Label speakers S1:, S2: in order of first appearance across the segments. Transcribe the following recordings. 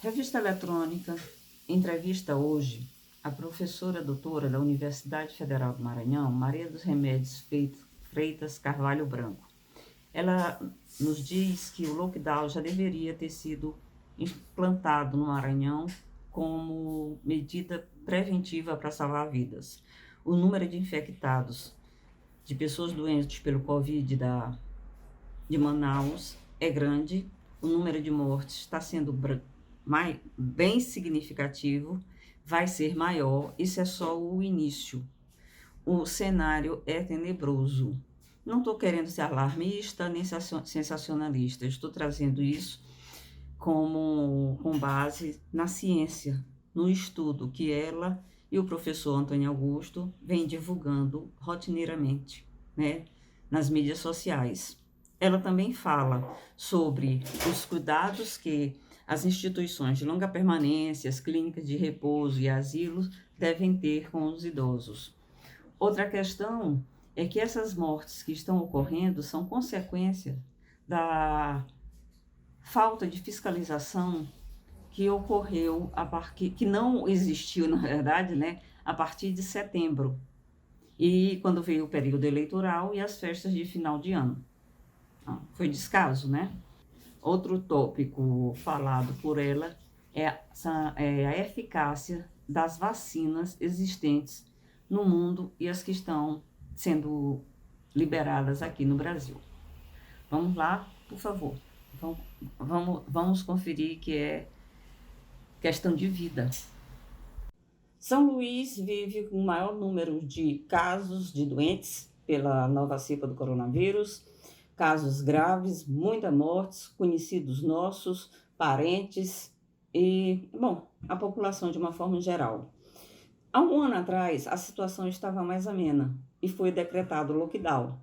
S1: Revista Eletrônica entrevista hoje a professora doutora da Universidade Federal do Maranhão, Maria dos Remédios Freitas Carvalho Branco. Ela nos diz que o lockdown já deveria ter sido implantado no Maranhão como medida preventiva para salvar vidas. O número de infectados, de pessoas doentes pelo Covid de Manaus é grande, o número de mortes está sendo bem significativo, vai ser maior, isso é só o início. O cenário é tenebroso. Não estou querendo ser alarmista nem sensacionalista, estou trazendo isso com base na ciência, no estudo que ela e o professor Antônio Augusto vêm divulgando rotineiramente, né, nas mídias sociais. Ela também fala sobre os cuidados que as instituições de longa permanência, as clínicas de repouso e asilos devem ter com os idosos. Outra questão é que essas mortes que estão ocorrendo são consequência da falta de fiscalização que ocorreu, que não existiu, na verdade, né, a partir de setembro, e quando veio o período eleitoral e as festas de final de ano. Foi descaso, né? Outro tópico falado por ela é a eficácia das vacinas existentes no mundo e as que estão sendo liberadas aqui no Brasil. Vamos lá, por favor. Vamos conferir que é questão de vida. São Luís vive com o maior número de casos de doentes pela nova cepa do coronavírus, casos graves, muitas mortes, conhecidos nossos, parentes e, a população de uma forma geral. Há um ano atrás, a situação estava mais amena e foi decretado lockdown.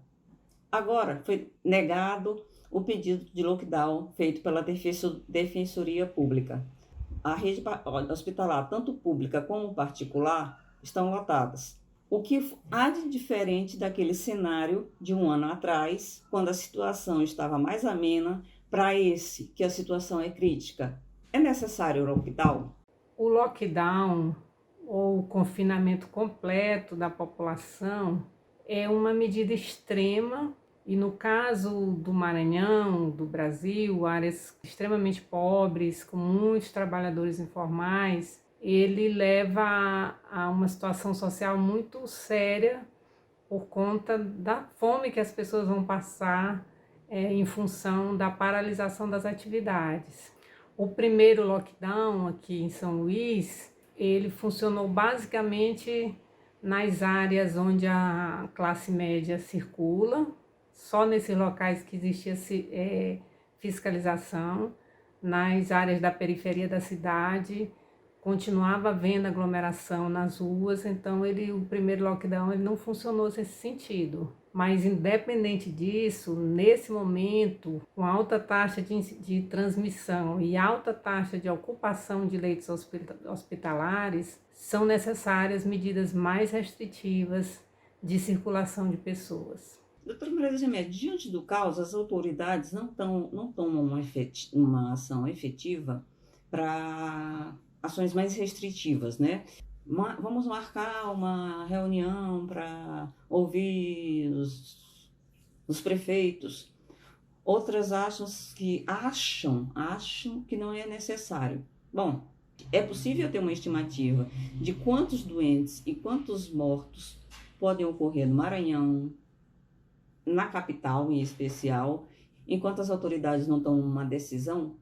S1: Agora, foi negado o pedido de lockdown feito pela Defensoria Pública. A rede hospitalar, tanto pública como particular, estão lotadas. O que há de diferente daquele cenário de um ano atrás, quando a situação estava mais amena, para esse, que a situação é crítica? É necessário o lockdown?
S2: O lockdown, ou o confinamento completo da população, é uma medida extrema e, no caso do Maranhão, do Brasil, áreas extremamente pobres, com muitos trabalhadores informais, ele leva a uma situação social muito séria por conta da fome que as pessoas vão passar em função da paralisação das atividades. O primeiro lockdown aqui em São Luís, ele funcionou basicamente nas áreas onde a classe média circula, só nesses locais que existia fiscalização. Nas áreas da periferia da cidade, continuava havendo aglomeração nas ruas, então o primeiro lockdown ele não funcionou nesse sentido. Mas independente disso, nesse momento, com alta taxa de transmissão e alta taxa de ocupação de leitos hospitalares, são necessárias medidas mais restritivas de circulação de pessoas.
S1: Doutora Maria dos Remédios, diante do caos, as autoridades não tomam uma ação efetiva para ações mais restritivas, né? Vamos marcar uma reunião para ouvir os prefeitos. Outras acham que não é necessário. Bom, é possível ter uma estimativa de quantos doentes e quantos mortos podem ocorrer no Maranhão, na capital em especial, enquanto as autoridades não tomam uma decisão?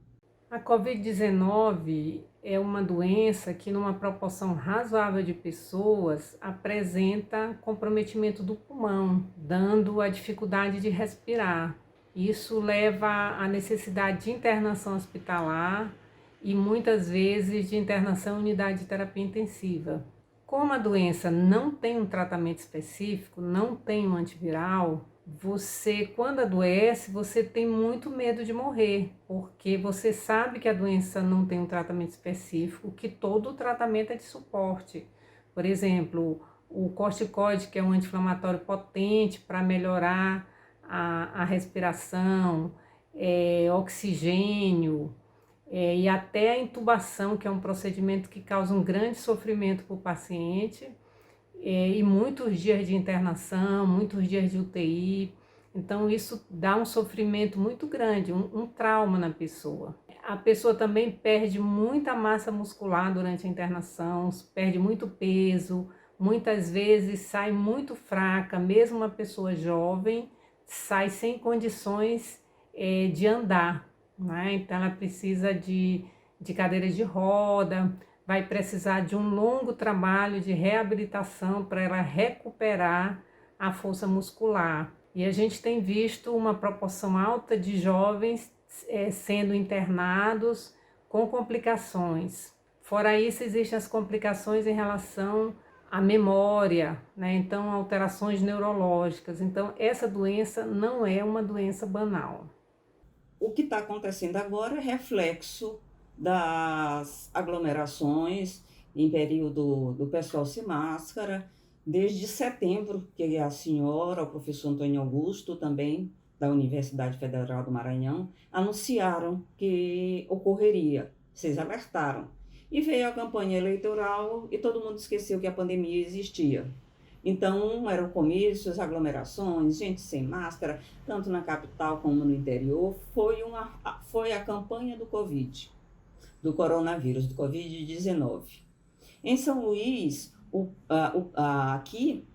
S2: A Covid-19 é uma doença que, numa proporção razoável de pessoas, apresenta comprometimento do pulmão, dando a dificuldade de respirar. Isso leva à necessidade de internação hospitalar e, muitas vezes, de internação em unidade de terapia intensiva. Como a doença não tem um tratamento específico, não tem um antiviral, quando adoece, você tem muito medo de morrer, porque você sabe que a doença não tem um tratamento específico, que todo o tratamento é de suporte. Por exemplo, o corticoide, que é um anti-inflamatório potente para melhorar a respiração, oxigênio, e até a intubação, que é um procedimento que causa um grande sofrimento para o paciente, e muitos dias de internação, muitos dias de UTI. Então isso dá um sofrimento muito grande, um trauma na pessoa. A pessoa também perde muita massa muscular durante a internação, perde muito peso, muitas vezes sai muito fraca, mesmo uma pessoa jovem, sai sem condições de andar, né? Então ela precisa de cadeira de roda, vai precisar de um longo trabalho de reabilitação para ela recuperar a força muscular. E a gente tem visto uma proporção alta de jovens sendo internados com complicações. Fora isso, existem as complicações em relação à memória, né? Então, alterações neurológicas. Então, essa doença não é uma doença banal.
S1: O que está acontecendo agora é reflexo das aglomerações em período do pessoal sem máscara, desde setembro, que a senhora, o professor Antônio Augusto, também da Universidade Federal do Maranhão, anunciaram que ocorreria, vocês alertaram. E veio a campanha eleitoral e todo mundo esqueceu que a pandemia existia. Então, eram comícios, aglomerações, gente sem máscara, tanto na capital como no interior. Foi a campanha do Covid, do coronavírus, do Covid-19. Em São Luís, aqui,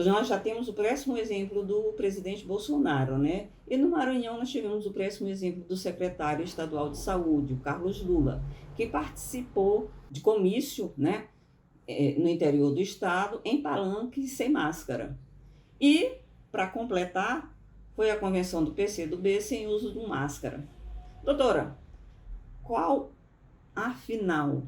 S1: nós já temos o péssimo exemplo do presidente Bolsonaro, né? E no Maranhão nós tivemos o péssimo exemplo do secretário estadual de saúde, o Carlos Lula, que participou de comício, né, no interior do estado, em palanques sem máscara. E, para completar, foi a convenção do PCdoB sem uso de máscara. Doutora, qual, afinal,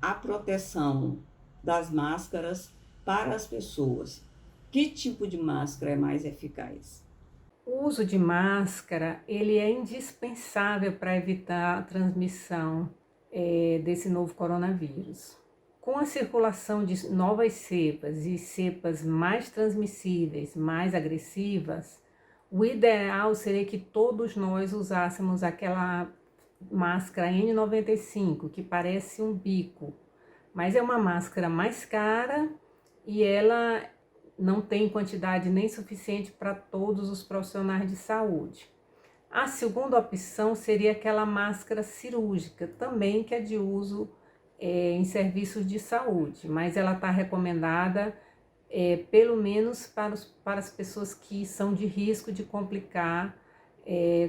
S1: a proteção das máscaras para as pessoas? Que tipo de máscara é mais eficaz?
S2: O uso de máscara, ele é indispensável para evitar a transmissão desse novo coronavírus. Com a circulação de novas cepas e cepas mais transmissíveis, mais agressivas, o ideal seria que todos nós usássemos aquela máscara N95, que parece um bico, mas é uma máscara mais cara e ela não tem quantidade nem suficiente para todos os profissionais de saúde. A segunda opção seria aquela máscara cirúrgica, também que é de uso em serviços de saúde, mas ela está recomendada pelo menos para as pessoas que são de risco de complicar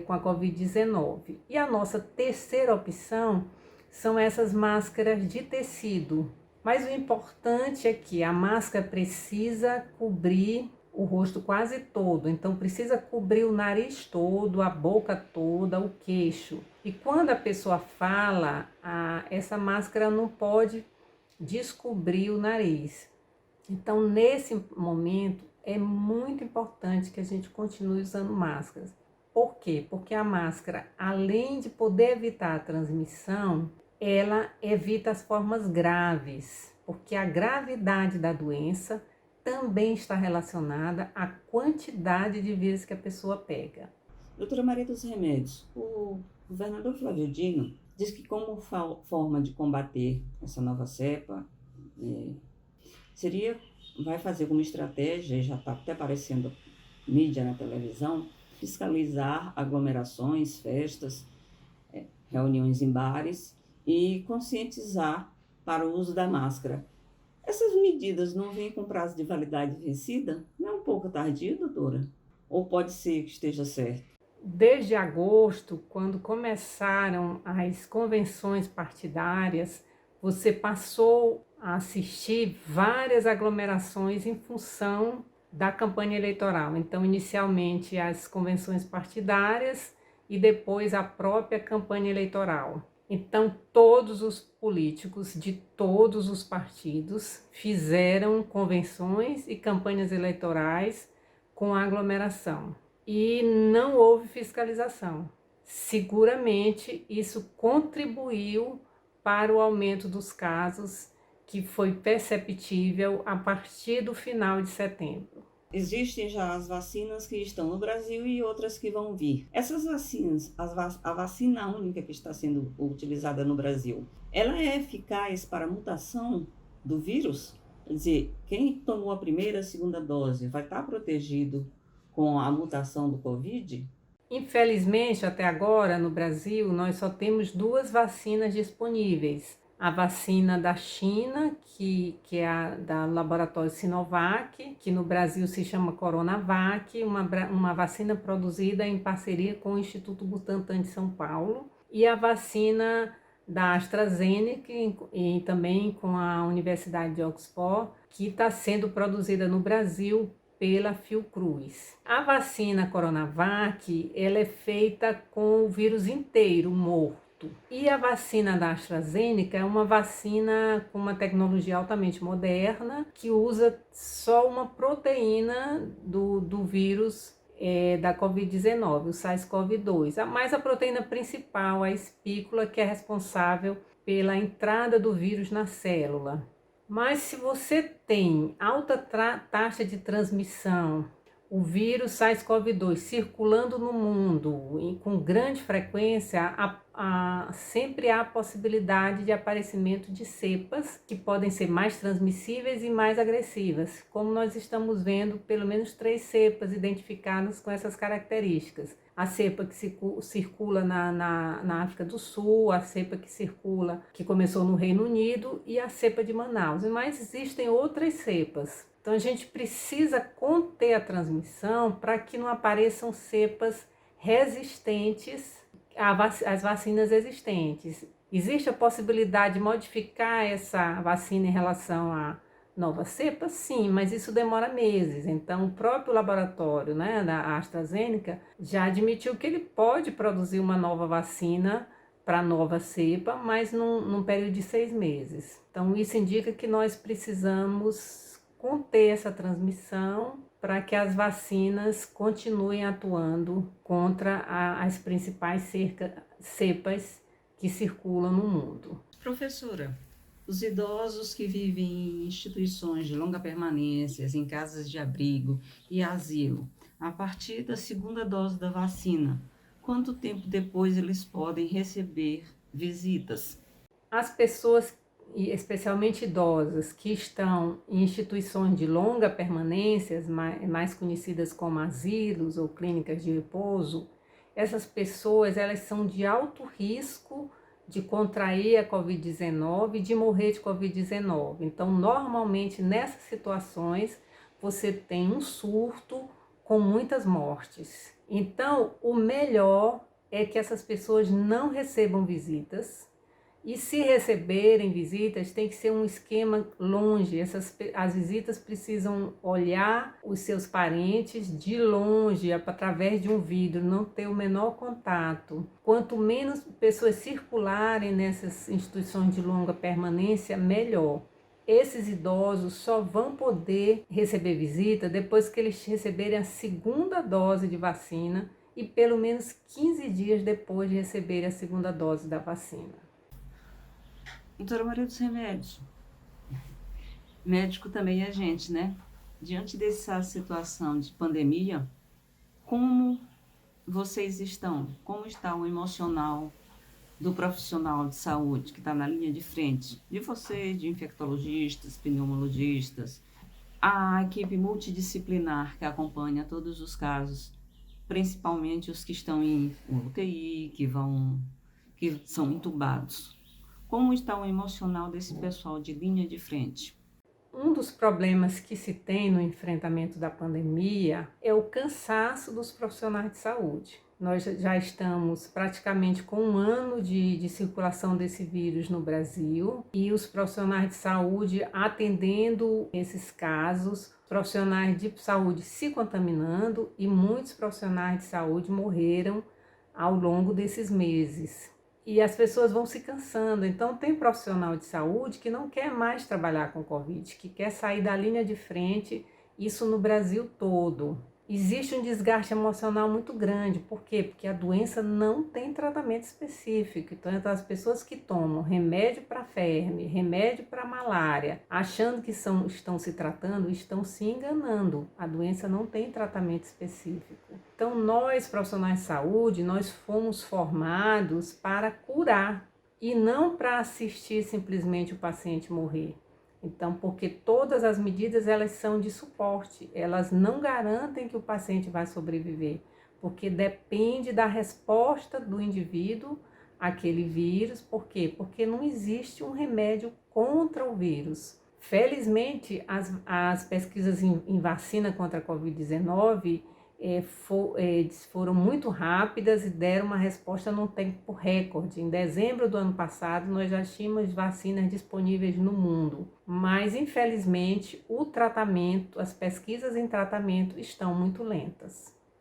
S2: com a Covid-19. E a nossa terceira opção são essas máscaras de tecido. Mas o importante é que a máscara precisa cobrir o rosto quase todo, então precisa cobrir o nariz todo, a boca toda, o queixo. E quando a pessoa fala, essa máscara não pode descobrir o nariz. Então, nesse momento, é muito importante que a gente continue usando máscaras. Por quê? Porque a máscara, além de poder evitar a transmissão, ela evita as formas graves, porque a gravidade da doença também está relacionada à quantidade de vírus que a pessoa pega.
S1: Doutora Maria dos Remédios, o governador Flávio Dino diz que como forma de combater essa nova cepa, vai fazer como estratégia, já está até aparecendo mídia na televisão, fiscalizar aglomerações, festas, reuniões em bares e conscientizar para o uso da máscara. Essas medidas não vêm com prazo de validade vencida? Não é um pouco tardio, doutora? Ou pode ser que esteja certo?
S2: Desde agosto, quando começaram as convenções partidárias, você passou a assistir várias aglomerações em função da campanha eleitoral. Então, inicialmente as convenções partidárias e depois a própria campanha eleitoral. Então, todos os políticos de todos os partidos fizeram convenções e campanhas eleitorais com aglomeração. E não houve fiscalização. Seguramente isso contribuiu para o aumento dos casos, que foi perceptível a partir do final de setembro.
S1: Existem já as vacinas que estão no Brasil e outras que vão vir. Essas vacinas, a vacina única que está sendo utilizada no Brasil, ela é eficaz para a mutação do vírus? Quer dizer, quem tomou a primeira e a segunda dose vai estar protegido com a mutação do Covid?
S2: Infelizmente, até agora, no Brasil, nós só temos duas vacinas disponíveis. A vacina da China, que é a da laboratório Sinovac, que no Brasil se chama Coronavac, uma vacina produzida em parceria com o Instituto Butantan de São Paulo, e a vacina da AstraZeneca e também com a Universidade de Oxford, que está sendo produzida no Brasil pela Fiocruz. A vacina Coronavac, ela é feita com o vírus inteiro morto. E a vacina da AstraZeneca é uma vacina com uma tecnologia altamente moderna que usa só uma proteína do vírus da Covid-19, o SARS-CoV-2, mas a proteína principal, a espícula, que é responsável pela entrada do vírus na célula. Mas se você tem alta taxa de transmissão, o vírus SARS-CoV-2 circulando no mundo com grande frequência, sempre há a possibilidade de aparecimento de cepas que podem ser mais transmissíveis e mais agressivas, como nós estamos vendo pelo menos 3 cepas identificadas com essas características. A cepa que circula na África do Sul, a cepa que começou no Reino Unido e a cepa de Manaus. Mas existem outras cepas. Então a gente precisa conter a transmissão para que não apareçam cepas resistentes às vacinas existentes. Existe a possibilidade de modificar essa vacina em relação a nova cepa? Sim, mas isso demora meses. Então, o próprio laboratório, da AstraZeneca, já admitiu que ele pode produzir uma nova vacina para a nova cepa, mas num período de 6 meses. Então, isso indica que nós precisamos conter essa transmissão para que as vacinas continuem atuando contra as principais cepas que circulam no mundo.
S1: Professora, os idosos que vivem em instituições de longa permanência, em casas de abrigo e asilo, a partir da segunda dose da vacina, quanto tempo depois eles podem receber visitas?
S2: As pessoas, especialmente idosas, que estão em instituições de longa permanência, mais conhecidas como asilos ou clínicas de repouso, essas pessoas elas são de alto risco de contrair a Covid-19 e de morrer de Covid-19. Então, normalmente, nessas situações, você tem um surto com muitas mortes. Então, o melhor é que essas pessoas não recebam visitas. E se receberem visitas, tem que ser um esquema longe. As visitas precisam olhar os seus parentes de longe, através de um vidro, não ter o menor contato. Quanto menos pessoas circularem nessas instituições de longa permanência, melhor. Esses idosos só vão poder receber visita depois que eles receberem a segunda dose de vacina e pelo menos 15 dias depois de receberem a segunda dose da vacina.
S1: Doutora Maria dos Remédios, médico também é gente, né? Diante dessa situação de pandemia, como vocês estão? Como está o emocional do profissional de saúde que está na linha de frente? De você, de infectologistas, pneumologistas, a equipe multidisciplinar que acompanha todos os casos, principalmente os que estão em UTI, que são entubados. Como está o emocional desse pessoal de linha de frente?
S2: Um dos problemas que se tem no enfrentamento da pandemia é o cansaço dos profissionais de saúde. Nós já estamos praticamente com 1 ano de circulação desse vírus no Brasil e os profissionais de saúde atendendo esses casos, profissionais de saúde se contaminando e muitos profissionais de saúde morreram ao longo desses meses. E as pessoas vão se cansando. Então, tem profissional de saúde que não quer mais trabalhar com Covid, que quer sair da linha de frente, isso no Brasil todo. existe um desgaste emocional muito grande. Por quê? Porque a doença não tem tratamento específico. Então, as pessoas que tomam remédio para febre, remédio para malária, achando que estão se tratando, estão se enganando. A doença não tem tratamento específico. Então, nós, profissionais de saúde, nós fomos formados para curar e não para assistir simplesmente o paciente morrer. Então, porque todas as medidas elas são de suporte, elas não garantem que o paciente vai sobreviver, porque depende da resposta do indivíduo àquele vírus. Por quê? Porque não existe um remédio contra o vírus. Felizmente, as pesquisas em vacina contra a Covid-19 foram muito rápidas e deram uma resposta num tempo recorde. Em dezembro do ano passado, nós já tínhamos vacinas disponíveis no mundo, mas infelizmente o tratamento, as pesquisas em tratamento estão muito lentas.